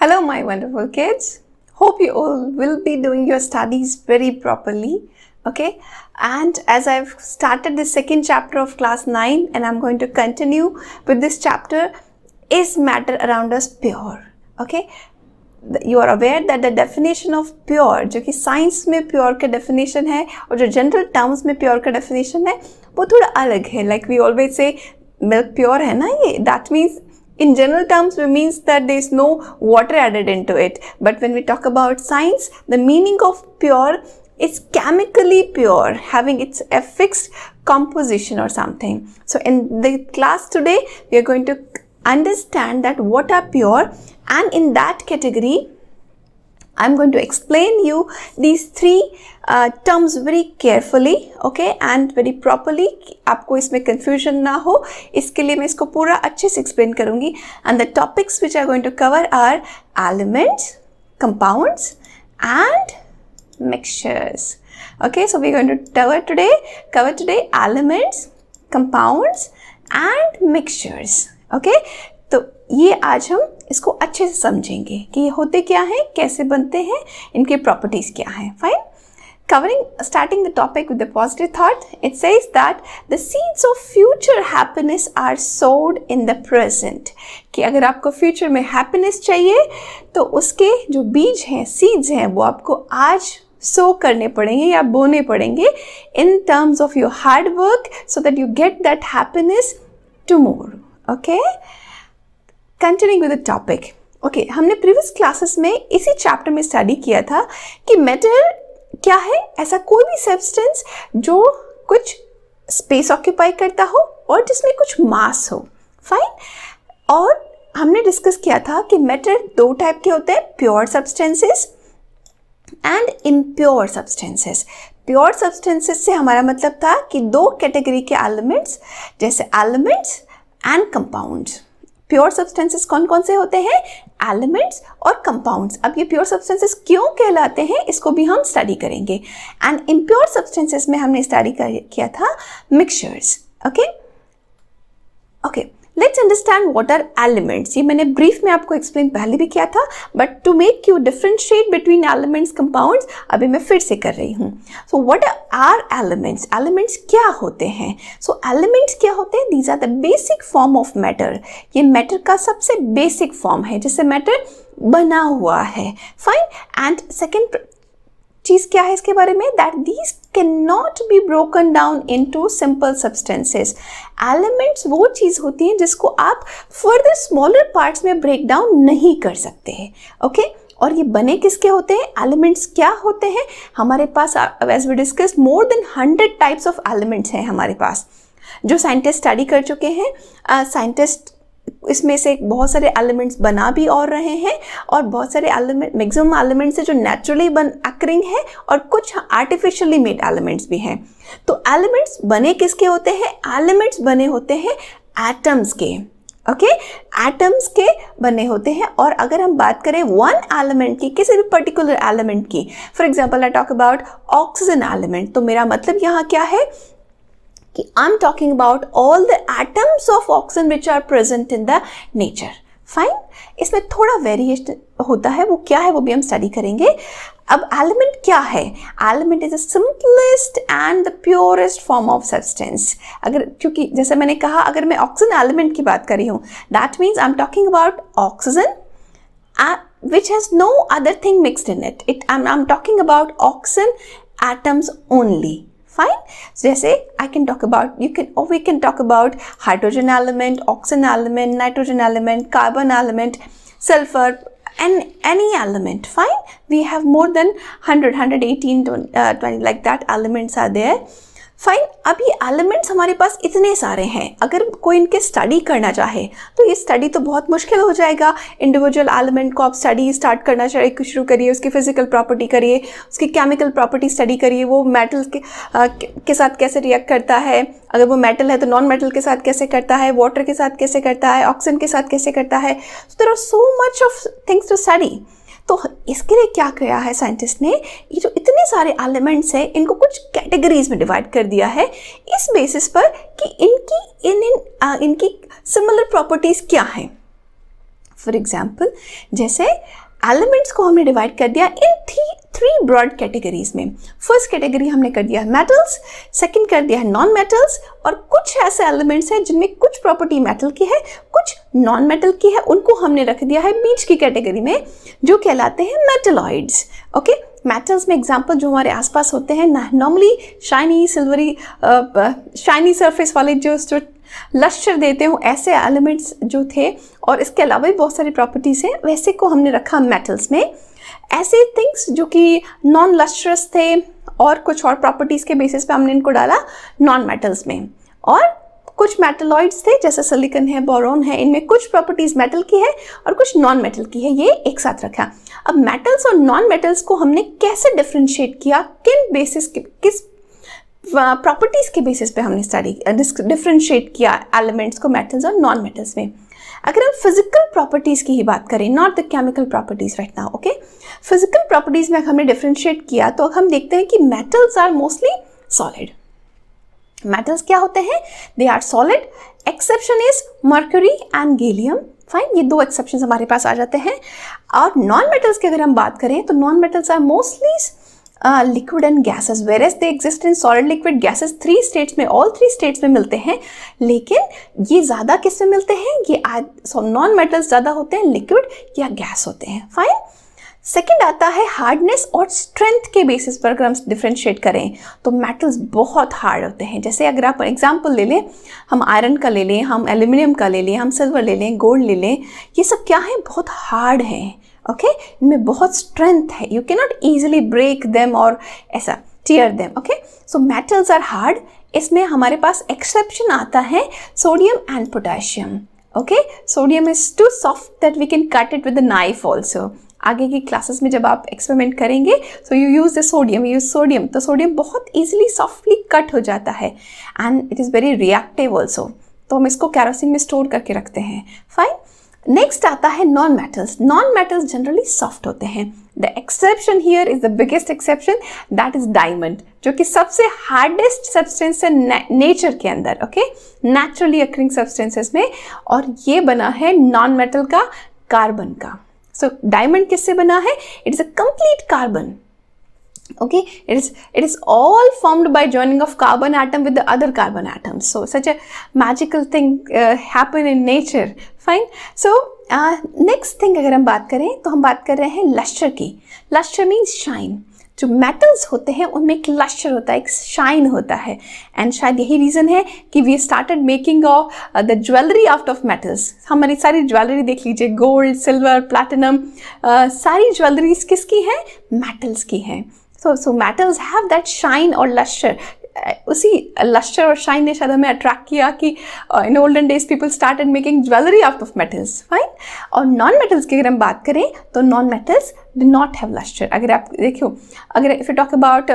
Hello, my wonderful kids. Hope you all will be doing your studies very properly. Okay, and as I've started the second chapter of class 9 and I'm going to continue with this chapter, is matter around us pure? Okay, you are aware that the definition of pure, जो कि science में pure का definition है और जो general terms में pure का definition है वो थोड़ा अलग है. Like we always say milk pure है ना, ये that means in general terms it means that there is no water added into it, but when we talk about science, the meaning of pure is chemically pure, having its a fixed composition or something. So in the class today we are going to understand that what are pure, and in that category I'm going to explain you these three terms very carefully, okay, and very properly. आपको इसमें confusion ना हो, इसके लिए मैं इसको पूरा अच्छे से explain करूँगी. And the topics which are going to cover are elements, compounds, and mixtures. Okay, so we're going to cover today elements, compounds, and mixtures. Okay, तो ये आज हम इसको अच्छे से समझेंगे कि ये होते क्या हैं, कैसे बनते हैं, इनके प्रॉपर्टीज क्या हैं. Fine. Starting the topic with the positive thought, it says that the seeds of future happiness are sowed in the present. कि अगर आपको फ्यूचर में हैप्पीनेस चाहिए तो उसके जो बीज हैं, सीड्स हैं, वो आपको आज सो करने पड़ेंगे या बोने पड़ेंगे in terms of your hard work so that you get that happiness tomorrow. Okay? Continuing with the topic. Okay, हमने previous classes में इसी chapter में study किया था कि matter क्या है, ऐसा कोई भी substance जो कुछ space occupy करता हो और जिसमें कुछ mass हो. Fine. और हमने discuss किया था कि matter दो type के होते हैं, pure substances and impure substances. Pure substances से हमारा मतलब था कि दो category के elements, जैसे elements and compounds. Pure substances कौन कौन से होते हैं? एलिमेंट्स और कंपाउंड्स. अब ये प्योर सब्सटेंसेस क्यों कहलाते हैं इसको भी हम स्टडी करेंगे. एंड इम्प्योर सब्सटेंसेस में हमने स्टडी किया था mixtures. Okay okay, let's understand what are elements. ये मैंने ब्रीफ में आपको एक्सप्लेन पहले भी किया था, but to make you differentiate between elements compounds अभी मैं फिर से कर रही हूँ. So what are elements? Elements क्या होते हैं? सो एलिमेंट्स क्या होते हैं? These are the basic form of matter. ये मैटर का सबसे बेसिक फॉर्म है जिससे मैटर बना हुआ है. फाइन. एंड सेकेंड चीज क्या है इसके बारे में? That these can not be broken down into simple substances. Elements वो चीज होती है जिसको आप फर्दर स्मॉलर पार्ट्स में ब्रेक डाउन नहीं कर सकते हैं. ओके, और ये बने किसके होते हैं? एलिमेंट्स क्या होते हैं? हमारे पास as we discussed more than 100 types of elements हैं हमारे पास, जो साइंटिस्ट स्टडी कर चुके हैं. साइंटिस्ट इसमें से बहुत सारे एलिमेंट्स बना भी और रहे हैं, और बहुत सारे एलिमेंट, मैक्सिमम एलिमेंट्स है जो नेचुरली अकरिंग है और कुछ आर्टिफिशियली मेड एलिमेंट्स भी हैं. तो एलिमेंट्स बने किसके होते हैं? एलिमेंट्स बने होते हैं एटम्स के. ओके, एटम्स के बने होते हैं. और अगर हम बात करें वन एलिमेंट की, किसी भी पर्टिकुलर एलिमेंट की, for example I talk about oxygen element, तो मेरा मतलब यहाँ क्या है कि I'm talking about all the atoms of oxygen which are present in the nature. Fine. इसमें थोड़ा वेरिएशन होता है, वो क्या है वो भी हम स्टडी करेंगे. अब एलिमेंट क्या है? Element is the simplest and the purest form of substance. अगर, क्योंकि जैसे मैंने कहा, अगर मैं ऑक्सीजन एलिमेंट की बात कर रही हूँ, that means I am talking about oxygen which has no other thing mixed in it. I'm talking about oxygen atoms only. Fine. जैसे I can talk about, we can talk about hydrogen element, oxygen element, nitrogen element, carbon element, sulfur, and any element. Fine. We have more than 100, 118, 20 like that elements are there. Fine. अब ये elements हमारे पास इतने सारे हैं, अगर कोई इनके study करना चाहे तो ये स्टडी तो बहुत मुश्किल हो जाएगा. इंडिविजुअल एलिमेंट को आप स्टडी स्टार्ट करना चाहिए, शुरू करिए, उसकी फिजिकल प्रॉपर्टी करिए, उसकी केमिकल प्रॉपर्टी स्टडी करिए, वो मेटल के साथ कैसे रिएक्ट करता है, अगर वो मेटल है तो नॉन मेटल के साथ कैसे करता है, वाटर के साथ कैसे करता है, ऑक्सीजन के साथ कैसे करता है. So there are so much of things to study. तो इसके लिए क्या किया है साइंटिस्ट ने? ये जो इतने सारे एलिमेंट्स हैं इनको कुछ कैटेगरीज में डिवाइड कर दिया है इस बेसिस पर कि इनकी सिमिलर प्रॉपर्टीज क्या हैं. फॉर एग्जाम्पल जैसे एलिमेंट्स को हमने डिवाइड कर दिया इन थ्री ब्रॉड कैटेगरीज में. फर्स्ट कैटेगरी हमने कर दिया मेटल्स, सेकंड कर दिया है नॉन मेटल्स, और कुछ ऐसे एलिमेंट्स हैं जिनमें कुछ प्रॉपर्टी मेटल की है, कुछ नॉन मेटल की है, उनको हमने रख दिया है बीच की कैटेगरी में जो कहलाते हैं मेटलॉइड्स. ओके, मेटल्स में एग्जाम्पल जो हमारे आसपास होते हैं normally shiny silvery shiny surface वाले जो लस्टर देते हो ऐसे एलिमेंट्स जो थे, और इसके अलावा भी बहुत सारी प्रॉपर्टीज हैं, वैसे को हमने रखा मेटल्स में. ऐसे थिंग्स जो कि नॉन लस्ट्रस थे और कुछ और प्रॉपर्टीज के बेसिस पे हमने इनको डाला नॉन मेटल्स में. और कुछ मेटलॉइड्स थे जैसे सिलिकॉन है, बोरॉन है, इनमें कुछ प्रॉपर्टीज मेटल की है और कुछ नॉन मेटल की है, ये एक साथ रखा. अब मेटल्स और नॉन मेटल्स को हमने कैसे डिफरेंशिएट किया, किन बेसिस किस प्रॉपर्टीज के बेसिस पे हमने स्टडी डिफरेंशिएट किया एलिमेंट्स को मेटल्स और नॉन मेटल्स में. अगर हम फिजिकल प्रॉपर्टीज की ही बात करें, not the chemical properties right now, okay, physical properties में हमने डिफरेंशिएट किया तो हम देखते हैं कि metals are mostly solid. Metals क्या होते हैं? They are solid. Exception is mercury and gallium. Fine, ये दो एक्सेप्शन हमारे पास आ जाते हैं. और नॉन मेटल्स की अगर हम बात करें तो non metals are mostly liquid and gases, whereas they exist in solid, liquid, gases, three states में, ऑल थ्री स्टेट्स में मिलते हैं. लेकिन ये ज़्यादा किस में मिलते हैं? ये नॉन मेटल्स ज़्यादा होते हैं लिक्विड या गैस होते हैं. फाइन. सेकेंड आता है हार्डनेस और स्ट्रेंथ के बेसिस पर अगर हम डिफ्रेंशिएट करें तो मेटल्स बहुत हार्ड होते हैं. जैसे अगर आप एग्जांपल ले लें, हम आयरन का ले लें, हम एल्यूमिनियम का ले लें, हम सिल्वर ले लें, गोल्ड ले लें, ये सब क्या है? बहुत हार्ड हैं. ओके, इनमें बहुत स्ट्रेंथ है. You can not easily break them और ऐसा tear them. Okay, so metals are hard. इसमें हमारे पास एक्सेप्शन आता है sodium and potassium. Okay, sodium is too soft that we can cut it with the knife also. आगे की classes में जब आप एक्सपेरिमेंट करेंगे so you use the sodium, use sodium, तो सोडियम बहुत ईजिली सॉफ्टली कट हो जाता है and it is very reactive also. तो हम इसको कैरोसिन में स्टोर करके रखते हैं. फाइन. नेक्स्ट आता है non metals. Non metals generally soft होते हैं. The exception here is the biggest exception, that is diamond, जो कि सबसे हार्डेस्ट सब्सटेंस है नेचर के अंदर. ओके, नेचुरली अकरिंग सब्सटेंसेस में, और ये बना है नॉन मेटल का, कार्बन का. सो डायमंड किससे बना है? It is a complete carbon. Okay, it is all formed by joining of carbon atom with the other carbon atoms. So such a magical thing happen in nature. Fine. So next thing अगर हम बात करें तो हम बात कर रहे हैं लस्टर की. Lustre means shine. जो मेटल्स होते हैं उनमें एक लस्टर होता है, एक शाइन होता है, एंड शायद यही रीज़न है कि we started making of the jewellery out of metals. हमारी सारी ज्वेलरी देख लीजिए, गोल्ड, सिल्वर, प्लैटिनम, सारी ज्वेलरीज किसकी हैं? मेटल्स की हैं. So metals have that shine और luster. उसी लस्टर और शाइन ने शायद हमें अट्रैक्ट किया कि in olden days people started making jewellery out of metals. Fine. और नॉन मेटल्स की अगर हम बात करें तो non metals do not have lustre. अगर आप देखो, अगर if you talk about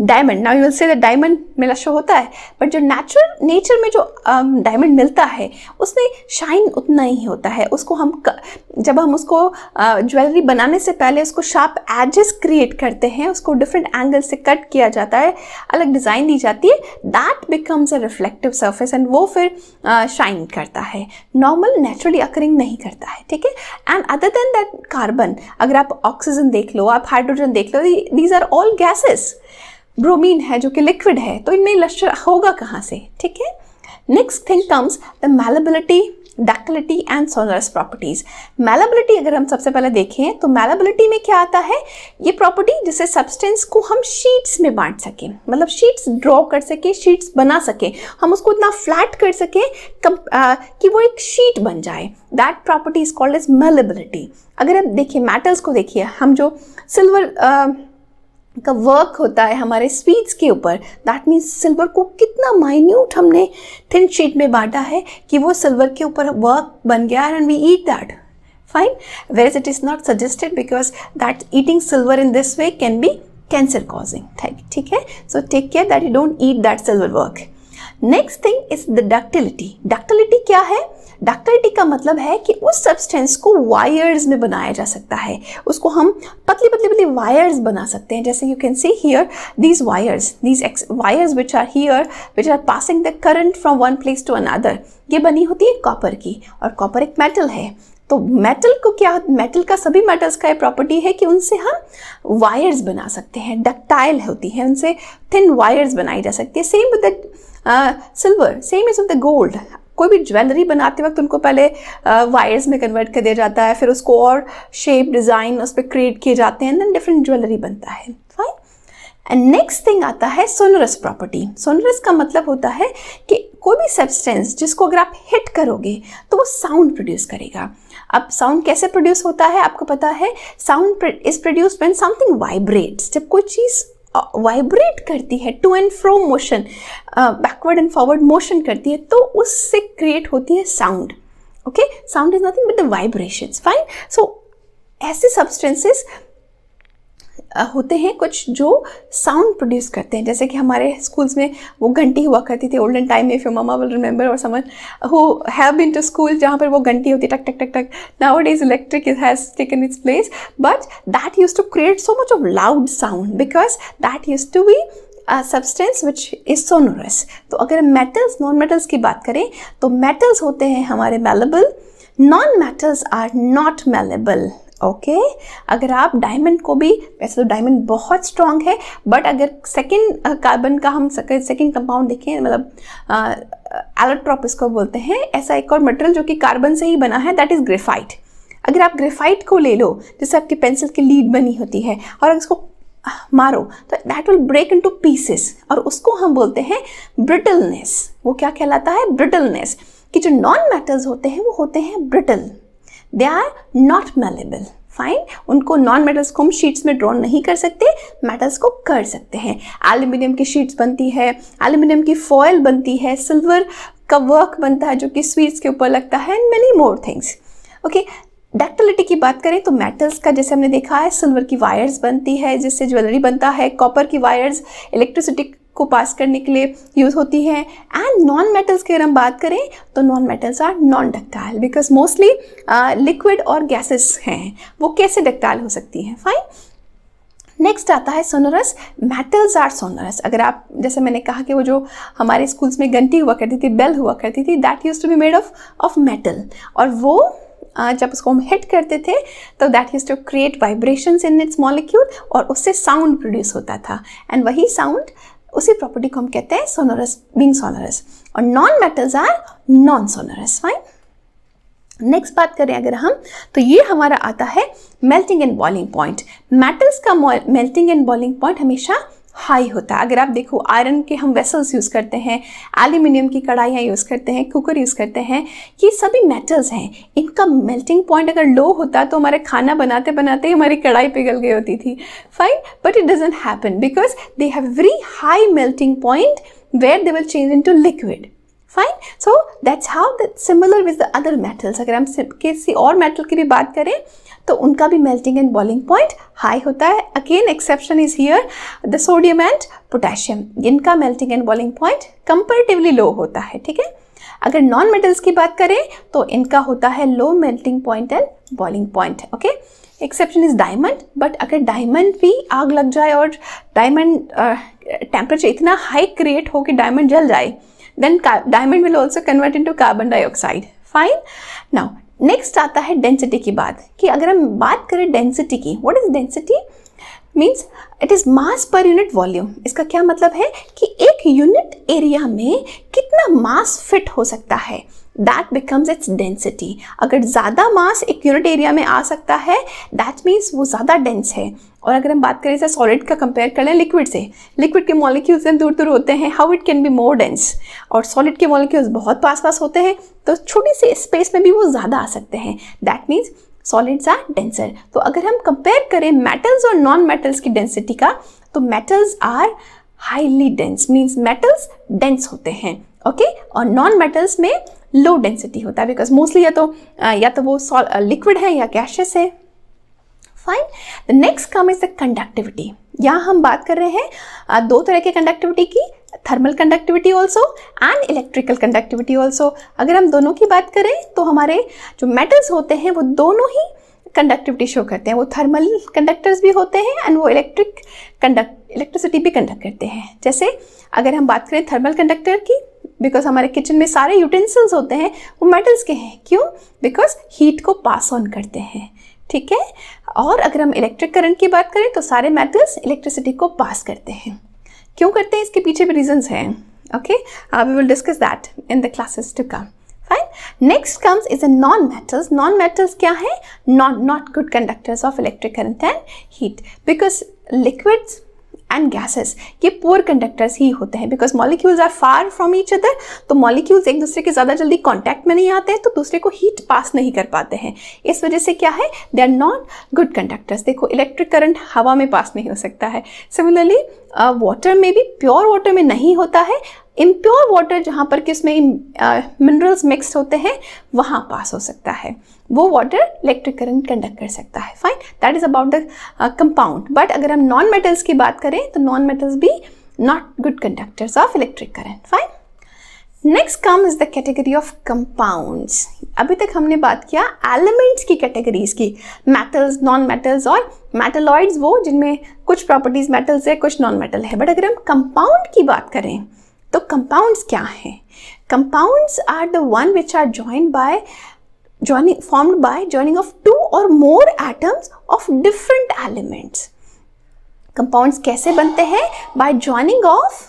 diamond, now you will say that diamond में लस्टर होता है, बट जो नेचर में जो डायमंड मिलता है उसमें शाइन उतना ही होता है. उसको हम जब हम उसको ज्वेलरी बनाने से पहले उसको शार्प एजेस क्रिएट करते हैं, उसको डिफरेंट एंगल से कट किया जाता है, अलग डिज़ाइन दी जाती है, that becomes a reflective surface and वो फिर शाइन करता है. नॉर्मल नेचुरली अकरिंग नहीं करता है. ठीक है. And other than that carbon, अगर आप ऑक्सीजन देख लो, आप हाइड्रोजन देख लो, these are all gases. Bromine है जो कि लिक्विड है, तो इनमें लस्टर होगा कहाँ से? ठीक है. Next thing comes the malleability, ductility and sonorous properties. malleability अगर हम सबसे पहले देखें तो malleability में क्या आता है? ये प्रॉपर्टी जिससे सब्सटेंस को हम शीट्स में बांट सकें, मतलब शीट्स ड्रॉ कर सके, शीट्स बना सके, हम उसको इतना फ्लैट कर सके कि वो एक शीट बन जाए. That property is called as malleability. अगर हम देखिए मेटल्स को, देखिए हम जो सिल्वर का वर्क होता है हमारे स्वीट्स के ऊपर, दैट मीन्स सिल्वर को कितना माइन्यूट हमने थिन शीट में बांटा है कि वो सिल्वर के ऊपर वर्क बन गया and we eat that. Fine. Where it is not suggested because that eating silver in this way can be cancer causing. ठीक है. So take care that you don't eat that silver work. Next thing is the ductility. Ductility क्या है? Ductility का मतलब है कि उस substance को वायर्स में बनाया जा सकता है, उसको हम पतली पतली पतली वायर्स बना सकते हैं. जैसे you can see here these wires which are here which are passing the current from one place to another. ये बनी होती है कॉपर की, और कॉपर एक मेटल है. तो मेटल का सभी मेटल्स का ये प्रॉपर्टी है कि उनसे हम वायर्स बना सकते हैं, डक्टाइल होती है, उनसे थिन वायर्स बनाई जा सकती है। Same with the silver, same is with the gold. कोई भी ज्वेलरी बनाते वक्त उनको पहले वायर्स में कन्वर्ट कर दिया जाता है, फिर उसको और शेप डिज़ाइन उस पर क्रिएट किए जाते हैं, देन डिफरेंट ज्वेलरी बनता है। फाइन। एंड नेक्स्ट थिंग आता है सोनोरस प्रॉपर्टी। सोनोरस का मतलब होता है कि कोई भी सब्सटेंस जिसको अगर आप हिट करोगे तो वो साउंड प्रोड्यूस करेगा। अब साउंड कैसे प्रोड्यूस होता है आपको पता है? Sound is produced when something vibrates. जब कोई चीज़ वाइब्रेट करती है, to and fro motion, backward and forward motion करती है, तो उससे क्रिएट होती है sound. Okay, sound is nothing but the vibrations. Fine. So ऐसे सब्सटेंसेस होते हैं कुछ जो साउंड प्रोड्यूस करते हैं, जैसे कि हमारे स्कूल्स में वो घंटी हुआ करती थी ओल्डन टाइम में, if your mama will remember और someone who have been to school, जहाँ पर वो घंटी होती टक टक टक टक। Nowadays electric has taken its place, but that used to create so much of loud sound because that used to be substance which is sonorous. तो अगर मेटल्स, नॉन मेटल्स की बात करें तो मेटल्स होते हैं हमारे malleable, non metals are not malleable. Okay, अगर आप डायमंड को भी, वैसे तो डायमंड बहुत स्ट्रांग है, बट अगर सेकेंड कार्बन का हम सेकेंड कंपाउंड देखें, मतलब एलोट्रोप इसको बोलते हैं, ऐसा एक और मटेरियल जो कि कार्बन से ही बना है, दैट इज ग्रेफाइट। अगर आप ग्रेफाइट को ले लो, जैसे आपकी पेंसिल की लीड बनी होती है, और उसको मारो तो that will break into pieces, और उसको हम बोलते हैं ब्रिटलनेस। वो क्या कहलाता है? ब्रिटलनेस। कि जो नॉन मेटल्स होते हैं वो होते हैं brittle, they are not malleable. Fine. उनको नॉन मेटल्स को हम शीट्स में ड्रॉ नहीं कर सकते, मेटल्स को कर सकते हैं। एल्यूमिनियम की शीट्स बनती है, एल्यूमिनियम की फॉयल बनती है, सिल्वर का वर्क बनता है जो कि स्वीट्स के ऊपर लगता है, and many more things. Okay, ductility की बात करें तो मेटल्स का जैसे हमने देखा है, सिल्वर की वायर्स बनती है जिससे ज्वेलरी बनता है, कॉपर की वायर्स इलेक्ट्रिसिटी को पास करने के लिए यूज होती है। एंड नॉन मेटल्स की अगर हम बात करें तो non metals are non ductile because mostly liquid और गैसेस हैं, वो कैसे डक्टाइल हो सकती हैं। फाइन। नेक्स्ट आता है सोनोरस। Metals are sonorous. अगर आप, जैसे मैंने कहा कि वो जो हमारे स्कूल्स में घंटी हुआ करती थी, बेल हुआ करती थी, that used to be made of metal, और वो जब उसको हम हिट करते थे तो that used to create vibrations in its molecule, और उससे साउंड प्रोड्यूस होता था, एंड वही साउंड, उसी प्रॉपर्टी को हम कहते हैं सोनोरस, बीइंग सोनोरस। और non metals are non sonorous. Fine. Next बात करें अगर हम, तो ये हमारा आता है melting and boiling point. Metals का मेल्टिंग एंड बॉइलिंग पॉइंट हमेशा हाई होता है। अगर आप देखो, आयरन के हम वेसल्स यूज़ करते हैं, एल्यूमिनियम की कढ़ाइयाँ यूज़ करते हैं, कुकर यूज़ करते हैं, ये सभी मेटल्स हैं। इनका मेल्टिंग पॉइंट अगर लो होता तो हमारे खाना बनाते बनाते ही हमारी कढ़ाई पिघल गई होती थी। Fine. But it doesn't happen because they have very high melting point where they will change into liquid. Fine. So that's how that similar with the other metals. अगर हम किसी और मेटल की भी बात करें तो उनका भी melting and boiling point high होता है। Again exception is here the sodium and potassium, इनका melting and boiling point comparatively low होता है। ठीक है। अगर नॉन मेटल्स की बात करें तो इनका होता है low melting point and boiling point. Okay, exception is diamond, but अगर डायमंड भी आग लग जाए और डायमंड टेम्परेचर इतना हाई क्रिएट हो कि डायमंड जल जाए, then diamond will also convert into carbon dioxide. Fine. Now next आता है डेंसिटी की बात, कि अगर हम बात करें डेंसिटी की, what is density? Means it is mass per unit volume. इसका क्या मतलब है कि एक यूनिट एरिया में कितना मास फिट हो सकता है, that becomes its density. अगर ज़्यादा मास एक यूनिट एरिया में आ सकता है, that means वो ज़्यादा डेंस है। और अगर हम बात करें जैसे सॉलिड का कंपेयर कर लें लिक्विड से, लिक्विड के मॉलिक्यूल्स दूर दूर होते हैं, how it can be more dense, और सॉलिड के मॉलिक्यूल्स बहुत पास पास होते हैं, तो छोटी सी स्पेस में भी वो ज़्यादा आ सकते हैं, that means solids are denser. तो अगर हम कंपेयर करें मेटल्स और नॉन मेटल्स की डेंसिटी का, तो metals are highly dense, means metals dense होते हैं। ओके, और नॉन मेटल्स में लो डेंसिटी होता है बिकॉज मोस्टली या तो वो लिक्विड है या गैशियस है। Fine. The next come is the conductivity. यहाँ हम बात कर रहे हैं दो तरह के कंडक्टिविटी की, thermal conductivity also and electrical conductivity also. अगर हम दोनों की बात करें तो हमारे जो मेटल्स होते हैं वो दोनों ही कंडक्टिविटी शो करते हैं, वो थर्मल कंडक्टर्स भी होते हैं एंड वो इलेक्ट्रिसिटी भी कंडक्ट करते हैं। जैसे अगर हम बात करें थर्मल कंडक्टर की, बिकॉज हमारे किचन में सारे यूटेंसिल्स होते हैं वो मेटल्स के हैं। क्यों? बिकॉज हीट को पास ऑन करते हैं, ठीक है। और अगर हम इलेक्ट्रिक करंट की बात करें तो सारे मेटल्स इलेक्ट्रिसिटी को पास करते हैं। क्यों करते हैं, इसके पीछे भी रीजंस हैं। Okay, we will discuss that in the classes to come. Fine. Next comes is a non-metals. Non-metals क्या है? Not good conductors of electric current and heat, because liquids and gases ये poor conductors ही होते हैं, because molecules are far from each other. तो molecules एक दूसरे के ज़्यादा जल्दी contact में नहीं आते हैं, तो दूसरे को heat pass नहीं कर पाते हैं। इस वजह से क्या है, they are not good conductors। देखो electric current हवा में पास नहीं हो सकता है। Similarly water में भी pure water में नहीं होता है। इम्प्योर वाटर जहाँ पर कि उसमें मिनरल्स मिक्स्ड होते हैं वहाँ पास हो सकता है, वो वाटर इलेक्ट्रिक करंट कंडक्ट कर सकता है। Fine, that is about the compound. But अगर हम नॉन मेटल्स की बात करें तो नॉन मेटल्स भी not good conductors of electric current. Fine, next come is the category of compounds. अभी तक हमने बात किया एलिमेंट्स की कैटेगरीज की, मेटल्स, नॉन मेटल्स और मेटलॉइड्स, वो जिनमें कुछ प्रॉपर्टीज मेटल्स है कुछ नॉन मेटल है। बट अगर हम कंपाउंड की बात करें तो कंपाउंड्स क्या हैं? Compounds are the one which are formed by joining of two or more atoms of different elements. Compounds कैसे बनते हैं? by joining of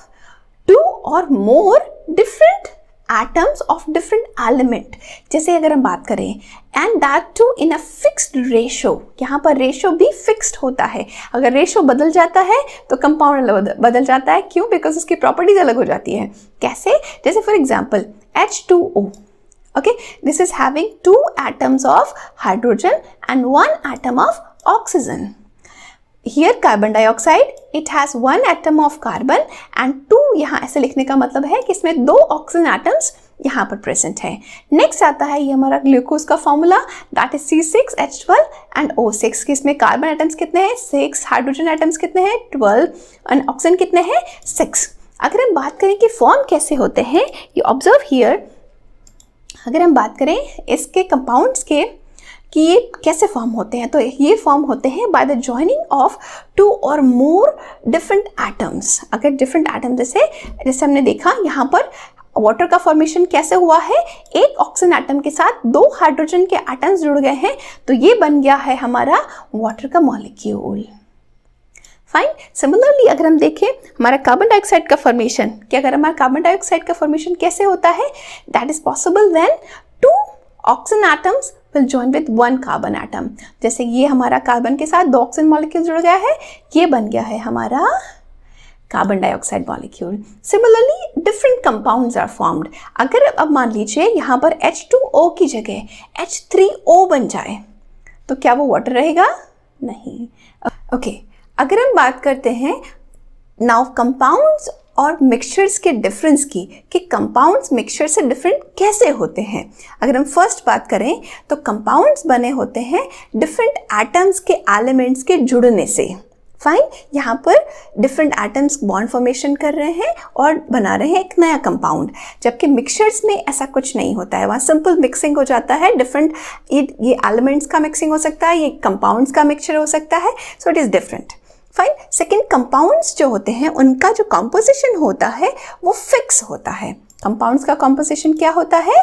two or more different atoms of different element. जैसे अगर हम बात करें and that too in a fixed ratio, यहाँ पर रेशो भी फिक्स्ड होता है। अगर रेशो बदल जाता है तो कंपाउंड बदल जाता है। क्यों? बिकॉज उसकी प्रॉपर्टीज अलग हो जाती है। कैसे? जैसे for example H2O, okay, this is having two atoms of hydrogen and one atom of oxygen. Here carbon dioxide, it has one atom of carbon and two, यहाँ ऐसे लिखने का मतलब है कि इसमें दो ऑक्सीजन एटम्स यहाँ पर प्रेजेंट है। नेक्स्ट आता है ये हमारा ग्लूकोज का formula, that is C6H12 and O6। कि इसमें कार्बन एटम्स कितने हैं? 6, हाइड्रोजन एटम्स कितने हैं? 12 एंड ऑक्सीजन कितने हैं? 6। अगर हम बात करें कि फॉर्म कैसे होते हैं, यू ऑब्जर्व हियर, अगर हम बात करें इसके कंपाउंड्स के कि ये कैसे फॉर्म होते हैं, तो ये फॉर्म होते हैं by the joining of two और मोर डिफरेंट एटम्स। अगर डिफरेंट एटम जैसे हमने देखा यहाँ पर वाटर का फॉर्मेशन कैसे हुआ है, एक ऑक्सीजन एटम के साथ दो हाइड्रोजन के एटम्स जुड़ गए हैं, तो ये बन गया है हमारा वाटर का मॉलिक्यूल। फाइन, सिमिलरली अगर हम देखें हमारा कार्बन डाइऑक्साइड का फॉर्मेशन, कि अगर हमारा कार्बन डाइऑक्साइड का फॉर्मेशन कैसे होता है, that is possible when two oxygen atoms will join with one carbon atom. जैसे ये हमारा कार्बन के साथ दो ऑक्सीजन मॉलिक्यूल जुड़ गया है, ये बन गया है हमारा carbon dioxide molecule. Similarly different compounds are formed. अगर अब मान लीजिए यहाँ पर H2O की जगह H3O बन जाए तो क्या वो वाटर रहेगा? नहीं। ओके, अगर हम बात करते हैं नाउ कंपाउंड्स और मिक्सचर्स के डिफरेंस की, कि कंपाउंड्स मिक्सचर से डिफरेंट कैसे होते हैं। अगर हम फर्स्ट बात करें तो कंपाउंड्स बने होते हैं डिफरेंट एटम्स के एलिमेंट्स के जुड़ने से। फाइन, यहाँ पर डिफरेंट एटम्स बॉन्ड फॉर्मेशन कर रहे हैं और बना रहे हैं एक नया कंपाउंड, जबकि मिक्सचर्स में ऐसा कुछ नहीं होता है। वहाँ सिंपल मिक्सिंग हो जाता है, डिफरेंट ये एलिमेंट्स का मिक्सिंग हो सकता है, ये कंपाउंड्स का मिक्सचर हो सकता है, so it is different. Fine, second, compounds जो होते हैं उनका जो कॉम्पोजिशन होता है वो फिक्स होता है। कंपाउंड्स का कॉम्पोजिशन क्या होता है?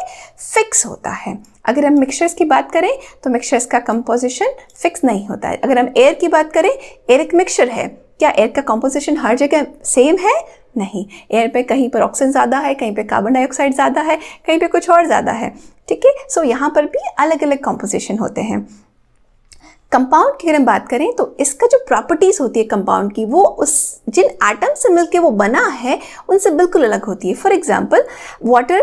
फिक्स होता है। अगर हम मिक्सचर्स की बात करें तो मिक्सचर्स का कंपोजिशन फिक्स नहीं होता है। अगर हम एयर की बात करें, एयर एक मिक्सचर है, क्या एयर का कंपोजिशन हर जगह सेम है? नहीं। एयर पे कहीं पर ऑक्सीजन ज़्यादा है, कहीं पे कार्बन डाइऑक्साइड ज़्यादा है, कहीं पे कुछ और ज़्यादा है, ठीक है। सो यहाँ पर भी अलग अलग कंपोजिशन होते हैं। कंपाउंड की अगर हम बात करें तो इसका जो प्रॉपर्टीज होती है कंपाउंड की, वो उस जिन एटम से मिलके वो बना है उनसे बिल्कुल अलग होती है। For example water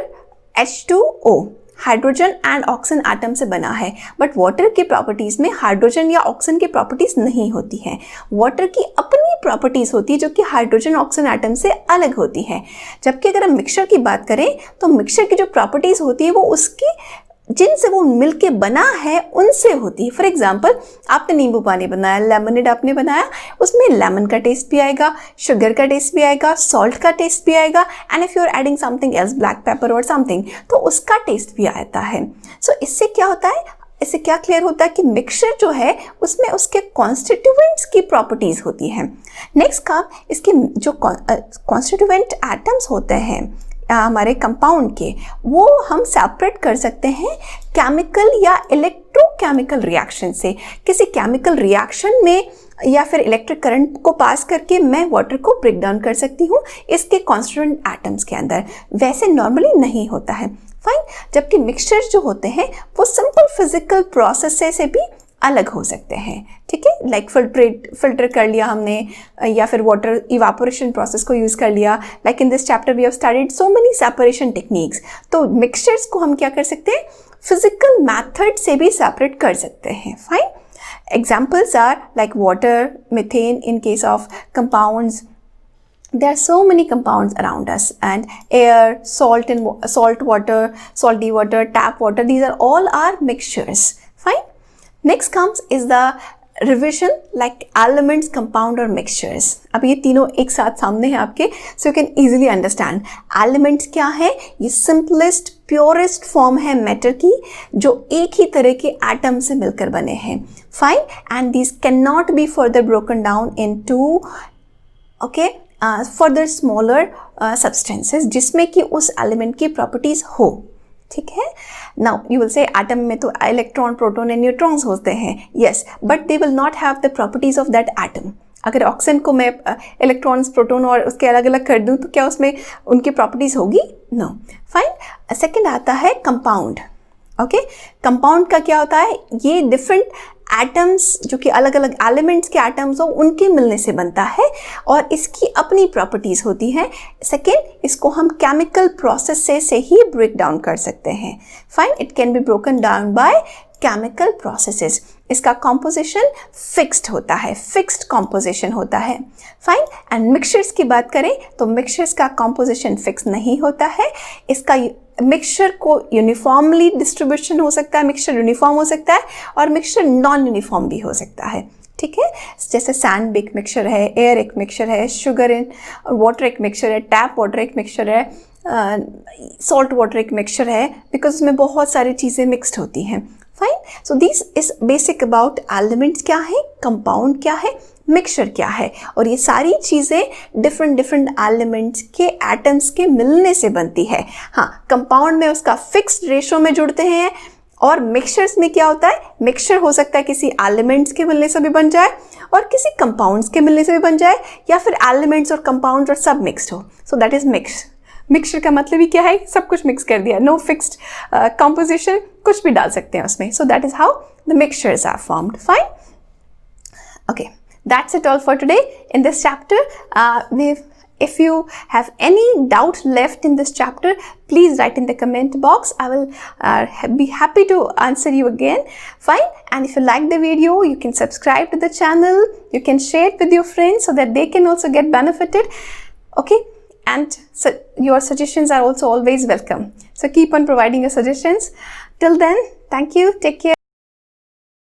H2O hydrogen and oxygen atom से बना है, बट वाटर के प्रॉपर्टीज में हाइड्रोजन या ऑक्सीजन की प्रॉपर्टीज नहीं होती हैं। वाटर की अपनी प्रॉपर्टीज होती है जो कि हाइड्रोजन ऑक्सीजन एटम से अलग होती है। जबकि अगर हम मिक्सचर की बात करें तो मिक्सचर की जो प्रॉपर्टीज होती है वो उसकी जिनसे वो मिलके बना है उनसे होती है। फॉर एग्जाम्पल आपने नींबू पानी बनाया, लेमनेड आपने बनाया, उसमें लेमन का टेस्ट भी आएगा, शुगर का टेस्ट भी आएगा, सॉल्ट का टेस्ट भी आएगा, and if you are adding something else, black pepper और समथिंग, तो उसका टेस्ट भी आता है। सो इससे क्या होता है, इससे क्या क्लियर होता है कि मिक्सचर जो है उसमें उसके कॉन्स्टिट्यूएंट्स की प्रॉपर्टीज होती हैं। नेक्स्ट का इसके जो कॉन्स्टिट्यूएंट एटम्स होते हैं हमारे कंपाउंड के, वो हम सेपरेट कर सकते हैं केमिकल या इलेक्ट्रोकेमिकल रिएक्शन से। किसी केमिकल रिएक्शन में या फिर इलेक्ट्रिक करंट को पास करके मैं वाटर को ब्रेक डाउन कर सकती हूँ इसके कॉन्स्टिट्यूएंट एटम्स के अंदर। वैसे नॉर्मली नहीं होता है, फाइन। जबकि मिक्सचर्स जो होते हैं वो सिंपल फिजिकल प्रोसेस से भी अलग हो सकते हैं, ठीक है। लाइक फिल्टर कर लिया हमने, या फिर वाटर इवापोरेशन प्रोसेस को यूज़ कर लिया। Like in this chapter we have studied so many separation techniques. तो मिक्सचर्स को हम क्या कर सकते हैं, फिजिकल मैथड से भी सेपरेट कर सकते हैं, fine. Examples are like water, methane in case of compounds. There are so many compounds around us, and air, salt water, salty water, tap water, these are all our mixtures, fine. Next comes is the revision like elements, compound और mixtures. अब ये तीनों एक साथ सामने हैं आपके, so you can easily understand. Elements क्या है, ये simplest, purest form है matter की, जो एक ही तरह के atom से मिलकर बने हैं, fine. And these cannot be further broken down into, okay, further smaller substances जिसमें कि उस element की properties हो, ठीक है। नाउ यू विल से एटम में तो इलेक्ट्रॉन, प्रोटॉन एंड न्यूट्रॉन्स होते हैं, yes, but they will not have the properties of that atom. अगर ऑक्सीजन को मैं इलेक्ट्रॉन्स, प्रोटॉन और उसके अलग अलग कर दूं तो क्या उसमें उनकी प्रॉपर्टीज होगी? No, fine. सेकंड आता है कंपाउंड, ओके। कंपाउंड का क्या होता है, ये डिफरेंट एटम्स जो कि अलग अलग एलिमेंट्स के एटम्स हो उनके मिलने से बनता है और इसकी अपनी प्रॉपर्टीज होती हैं। सेकेंड, इसको हम केमिकल प्रोसेस से ही ब्रेक डाउन कर सकते हैं, fine. It can be broken down by chemical processes. इसका कॉम्पोजिशन फिक्स्ड होता है, फिक्स्ड कॉम्पोजिशन होता है, फाइन। एंड मिक्सचर्स की बात करें तो मिक्सचर्स का कॉम्पोजिशन फिक्स नहीं होता है। इसका मिक्सचर को यूनिफॉर्मली डिस्ट्रीब्यूशन हो सकता है, मिक्सचर यूनिफॉर्म हो सकता है और मिक्सचर नॉन यूनिफॉर्म भी हो सकता है, ठीक है। जैसे सैंड एक मिक्सचर है, एयर एक मिक्सचर है, शुगर इन वाटर एक मिक्सचर है, टैप वाटर एक मिक्सचर है, सॉल्ट वाटर एक मिक्सचर है, बिकॉज उसमें बहुत सारी चीज़ें मिक्सड होती हैं, fine. So this is basic about elements क्या है, कंपाउंड क्या है, मिक्सचर क्या है, और ये सारी चीज़ें डिफरेंट एलिमेंट्स के एटम्स के मिलने से बनती है। हाँ, कंपाउंड में उसका फिक्स्ड रेशो में जुड़ते हैं और मिक्सचर्स में क्या होता है, मिक्सचर हो सकता है किसी एलिमेंट्स के मिलने से भी बन जाए और किसी कंपाउंड्स के मिलने से भी बन जाए, या फिर एलिमेंट्स और कंपाउंड्स और सब मिक्सड हो। सो दैट इज मिक्स। मिक्सचर का मतलब ही क्या है, सब कुछ मिक्स कर दिया, नो फिक्स्ड कॉम्पोजिशन, कुछ भी डाल सकते हैं उसमें। So that is how the mixtures are formed, fine. Okay, that's it all for today in this chapter. If you have any doubt left in this chapter, please write in the comment box. I will be happy to answer you again, fine. And if you like the video, you can subscribe to the channel, you can share it with your friends so that they can also get benefited, okay. And so your suggestions are also always welcome, so keep on providing your suggestions. Till then, thank you, take care.